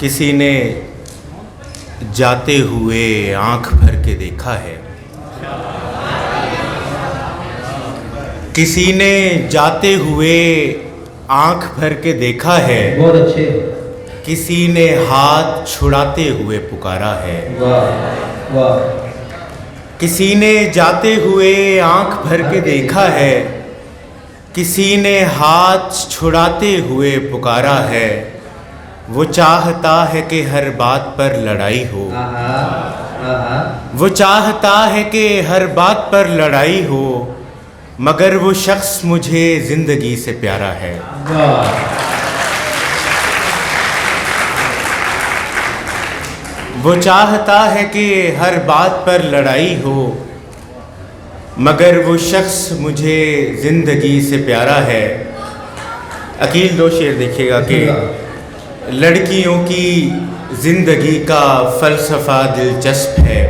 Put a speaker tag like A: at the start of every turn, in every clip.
A: किसी ने जाते हुए आंख भर के देखा है, किसी ने जाते हुए आंख भर के देखा है।
B: बहुत अच्छे।
A: किसी ने हाथ छुड़ाते हुए पुकारा है।
B: वाह वाह।
A: किसी ने जाते हुए आंख भर के देखा है, किसी ने हाथ छुड़ाते हुए पुकारा है। वो चाहता है कि हर बात पर लड़ाई हो, वो चाहता है कि हर बात पर लड़ाई हो, मगर वो शख्स मुझे जिंदगी से प्यारा है। वो चाहता है कि हर बात पर लड़ाई हो, मगर वो शख्स मुझे जिंदगी से प्यारा है। अकील दो शेर देखिएगा कि लड़कियों की जिंदगी का फ़लसफ़ा दिलचस्प है,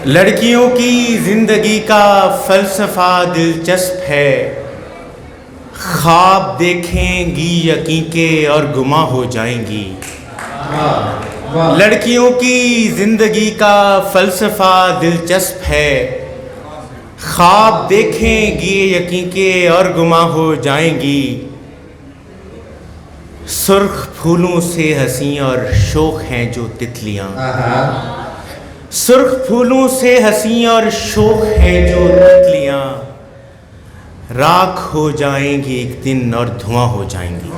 A: लड़कियों की जिंदगी का फ़लसफ़ा दिलचस्प है। ख्वाब देखेंगी यकीन के और गुमा हो जाएंगी। लड़कियों की जिंदगी का फ़लसफ़ा दिलचस्प है। ख्वाब देखेंगी यकीन के और गुमा हो जाएंगी। सुर्ख फूलों से हंसी और शोक हैं जो तितलियां, सुर्ख फूलों से हंसी और शोक हैं जो तितलियां, राख हो जाएंगी एक दिन और धुआं हो जाएंगी।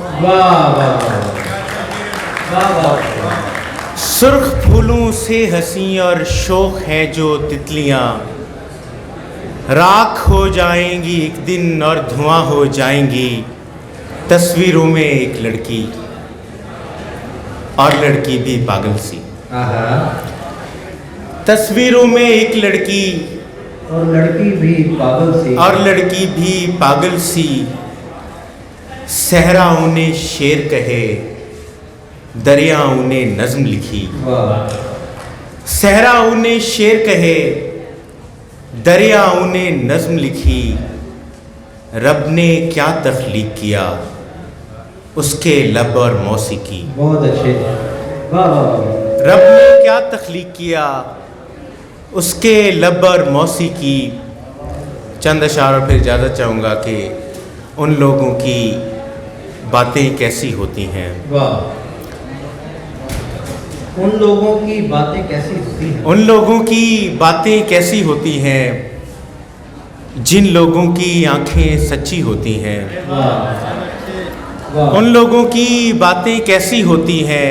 A: सुर्ख फूलों से हंसी और शोक हैं जो तितलियां, राख हो जाएंगी एक दिन और धुआं हो जाएंगी। तस्वीरों में एक लड़की और लड़की भी पागल सी, तस्वीरों में एक लड़की
B: और लड़की भी पागल सी,
A: और लड़की भी पागल सी। सहरा उन्हें शेर कहे, दरिया उन्हें नज़्म लिखी। सहरा उन्हें शेर कहे, दरिया उन्हें नज़्म लिखी। रब ने क्या तख्लीक किया उसके लब और मौसीकी।
B: बहुत अच्छे।
A: रब ने क्या तख्लीक किया उसके लब और मौसीकी। चंद अशार और फिर इजाज़त चाहूँगा कि उन लोगों की बातें कैसी होती हैं।
B: वाह। उन लोगों की बातें कैसी होती हैं?
A: उन लोगों की बातें कैसी होती हैं जिन लोगों की आंखें सच्ची होती हैं। उन लोगों की बातें कैसी होती हैं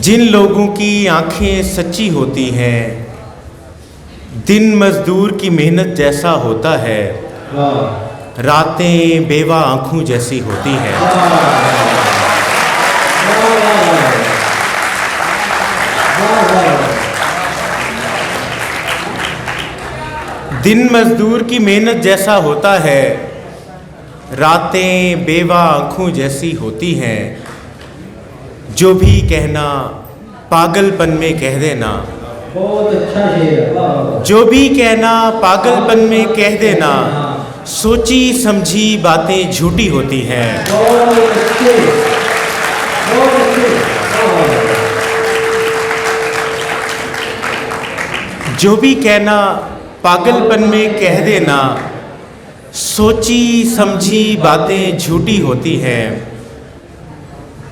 A: जिन लोगों की आंखें सच्ची होती हैं। दिन मजदूर की मेहनत जैसा होता है, रातें बेवा आंखों जैसी होती हैं। दिन मजदूर की मेहनत जैसा होता है, रातें बेवा आँखों जैसी होती हैं। जो भी कहना पागलपन में कह देना,
B: बहुत अच्छा शेर।
A: जो भी कहना पागलपन में कह देना। सोची समझी बातें झूठी होती हैं। जो भी कहना पागलपन में कह देना। सोची समझी बातें झूठी होती हैं।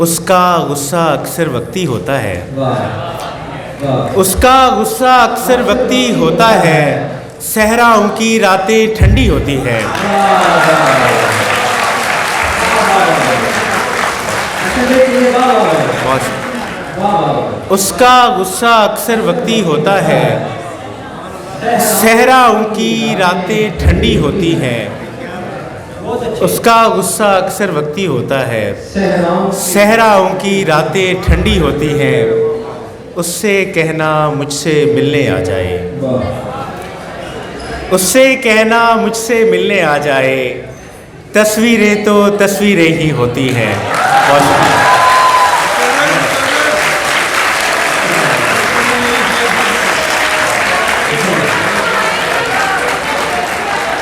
A: उसका गुस्सा अक्सर वक्ती होता है, उसका गुस्सा अक्सर वक्ती होता है। सहराओं की रातें ठंडी होती हैं। उसका गुस्सा अक्सर वक्ती होता है। सहराओं की रातें ठंडी होती हैं। उसका गुस्सा अक्सर वक्ती होता है। सहराओं की रातें ठंडी होती हैं। उससे कहना मुझसे मिलने आ जाए, उससे कहना मुझसे मिलने आ जाए। तस्वीरें तो तस्वीरें ही होती हैं।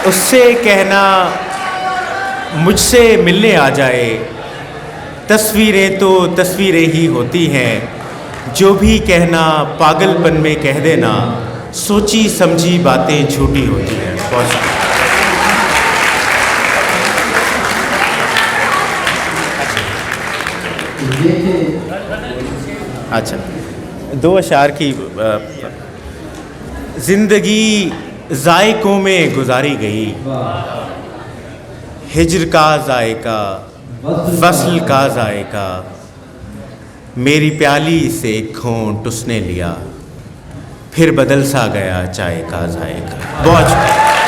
A: उससे कहना मुझसे मिलने आ जाए। तस्वीरें तो तस्वीरें ही होती हैं, जो भी कहना पागलपन में कह देना, सोची समझी बातें झूठी होती हैं। बहुत शुक्रिया।
B: ये थे
A: अच्छा, दो अशार की जिंदगी जायकों में गुजारी गई,
B: वाह
A: हिज्र का जायका वस्ल का जायका, मेरी प्याली से एक घूंट उसने लिया, फिर बदल सा गया चाय का जायका। बहुत शुक्रिया।